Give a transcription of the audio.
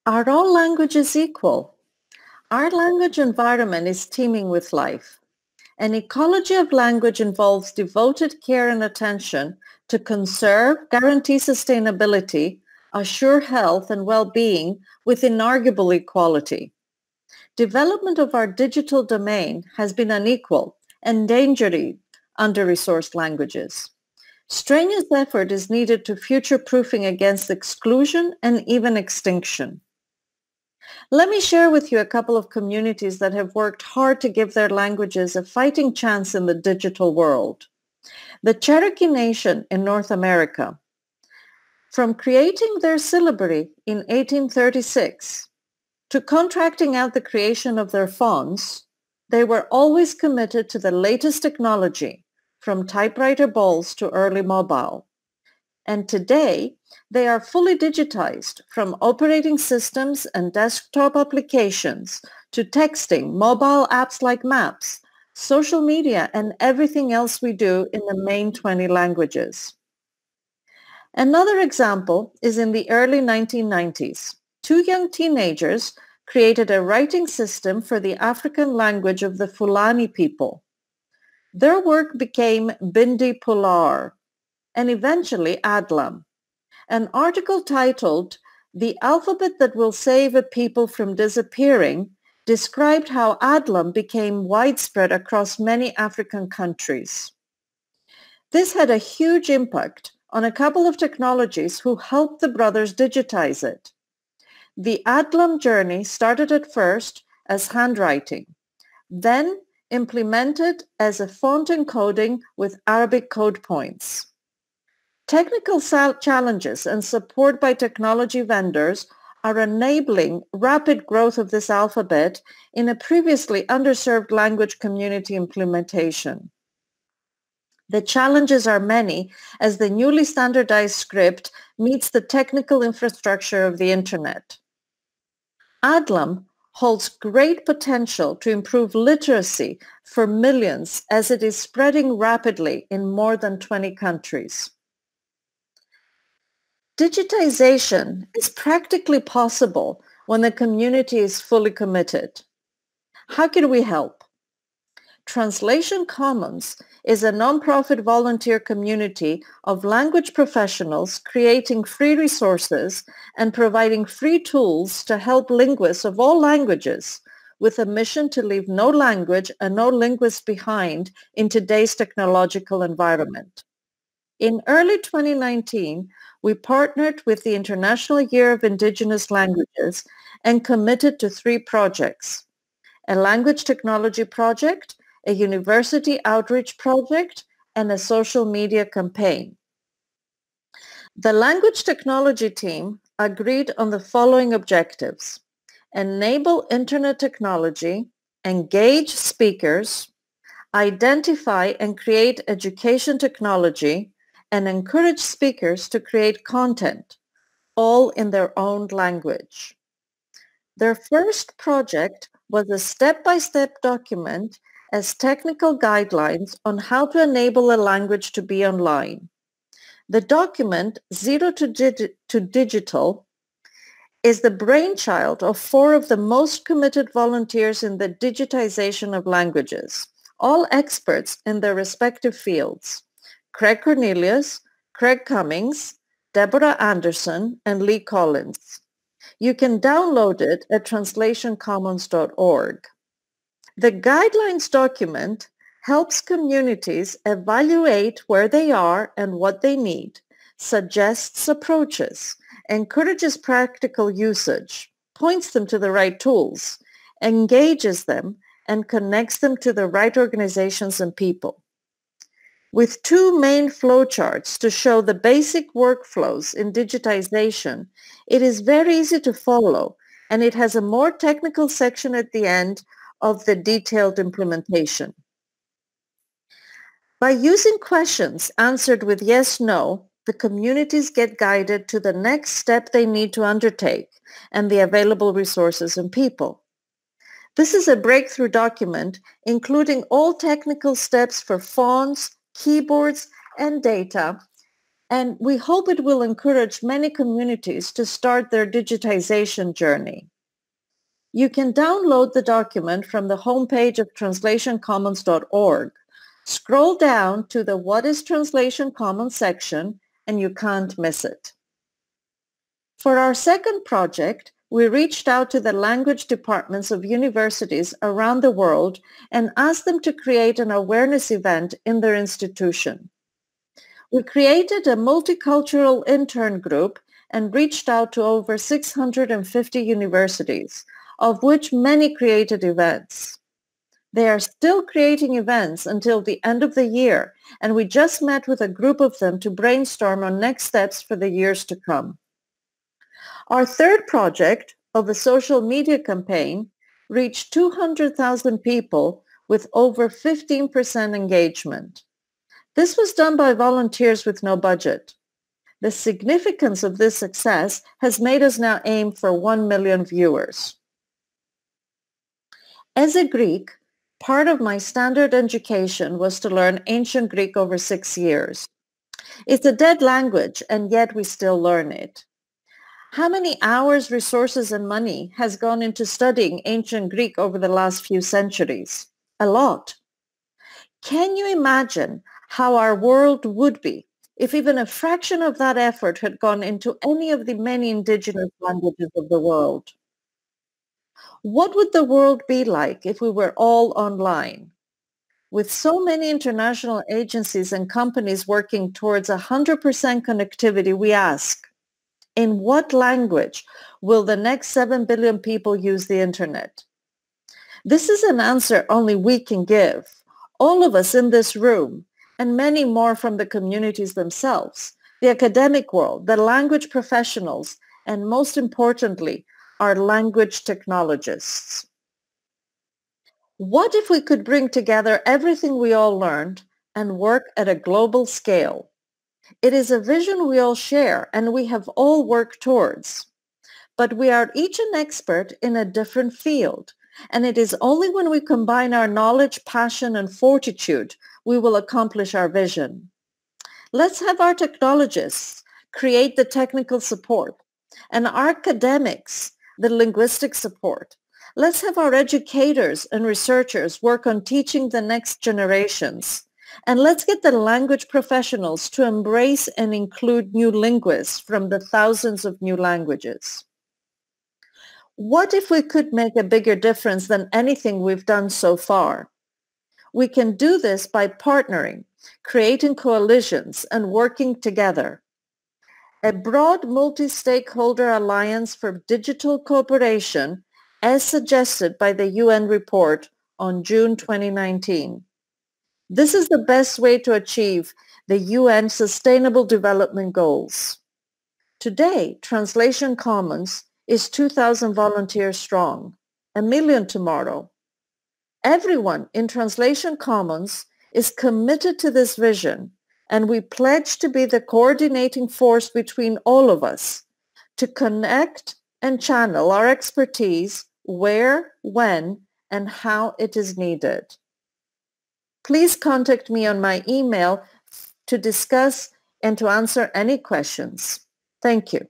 Are all languages equal? Our language environment is teeming with life. An ecology of language involves devoted care and attention to conserve, guarantee sustainability, assure health and well-being with inarguable equality. Development of our digital domain has been unequal, endangering under-resourced languages. Strenuous effort is needed to future-proofing against exclusion and even extinction. Let me share with you a couple of communities that have worked hard to give their languages a fighting chance in the digital world. The Cherokee Nation in North America. From creating their syllabary in 1836 to contracting out the creation of their fonts, they were always committed to the latest technology, from typewriter bowls to early mobile. And today, they are fully digitized, from operating systems and desktop applications to texting, mobile apps like maps, social media, and everything else we do in the main 20 languages. Another example is in the early 1990s. Two young teenagers created a writing system for the African language of the Fulani people. Their work became Bindi Pular and eventually Adlam. An article titled "The Alphabet That Will Save a People from Disappearing" described how Adlam became widespread across many African countries. This had a huge impact on a couple of technologies who helped the brothers digitize it. The Adlam journey started at first as handwriting, then implemented as a font encoding with Arabic code points. Technical challenges and support by technology vendors are enabling rapid growth of this alphabet in a previously underserved language community implementation. The challenges are many as the newly standardized script meets the technical infrastructure of the Internet. Adlam holds great potential to improve literacy for millions as it is spreading rapidly in more than 20 countries. Digitization is practically possible when the community is fully committed. How can we help? Translation Commons is a nonprofit volunteer community of language professionals creating free resources and providing free tools to help linguists of all languages with a mission to leave no language and no linguist behind in today's technological environment. In early 2019, we partnered with the International Year of Indigenous Languages and committed to 3 projects: a language technology project, a university outreach project, and a social media campaign. The language technology team agreed on the following objectives: enable internet technology, engage speakers, identify and create education technology, and encourage speakers to create content, all in their own language. Their first project was a step-by-step document as technical guidelines on how to enable a language to be online. The document, Zero to Digital, is the brainchild of 4 of the most committed volunteers in the digitization of languages, all experts in their respective fields: Craig Cornelius, Craig Cummings, Deborah Anderson, and Lee Collins. You can download it at translationcommons.org. The guidelines document helps communities evaluate where they are and what they need, suggests approaches, encourages practical usage, points them to the right tools, engages them, and connects them to the right organizations and people. With 2 main flowcharts to show the basic workflows in digitization, it is very easy to follow, and it has a more technical section at the end of the detailed implementation. By using questions answered with yes, no, the communities get guided to the next step they need to undertake and the available resources and people. This is a breakthrough document including all technical steps for fonts, keyboards, and data, and we hope it will encourage many communities to start their digitization journey. You can download the document from the homepage of translationcommons.org. Scroll down to the What is Translation Commons section, and you can't miss it. For our second project, we reached out to the language departments of universities around the world and asked them to create an awareness event in their institution. We created a multicultural intern group and reached out to over 650 universities, of which many created events. They are still creating events until the end of the year, and we just met with a group of them to brainstorm on next steps for the years to come. Our third project of a social media campaign reached 200,000 people with over 15% engagement. This was done by volunteers with no budget. The significance of this success has made us now aim for 1 million viewers. As a Greek, part of my standard education was to learn ancient Greek over 6 years. It's a dead language, and yet we still learn it. How many hours, resources, and money has gone into studying ancient Greek over the last few centuries? A lot. Can you imagine how our world would be if even a fraction of that effort had gone into any of the many indigenous languages of the world? What would the world be like if we were all online? With so many international agencies and companies working towards 100% connectivity, we ask, in what language will the next 7 billion people use the internet? This is an answer only we can give. All of us in this room, and many more from the communities themselves, the academic world, the language professionals, and most importantly, our language technologists. What if we could bring together everything we all learned and work at a global scale? It is a vision we all share and we have all worked towards. But we are each an expert in a different field, and it is only when we combine our knowledge, passion, and fortitude we will accomplish our vision. Let's have our technologists create the technical support and our academics the linguistic support. Let's have our educators and researchers work on teaching the next generations. And let's get the language professionals to embrace and include new linguists from the thousands of new languages. What if we could make a bigger difference than anything we've done so far? We can do this by partnering, creating coalitions, and working together. A broad multi-stakeholder alliance for digital cooperation, as suggested by the UN report on June 2019. This is the best way to achieve the UN Sustainable Development Goals. Today, Translation Commons is 2,000 volunteers strong, 1 million tomorrow. Everyone in Translation Commons is committed to this vision, and we pledge to be the coordinating force between all of us to connect and channel our expertise where, when, and how it is needed. Please contact me on my email to discuss and to answer any questions. Thank you.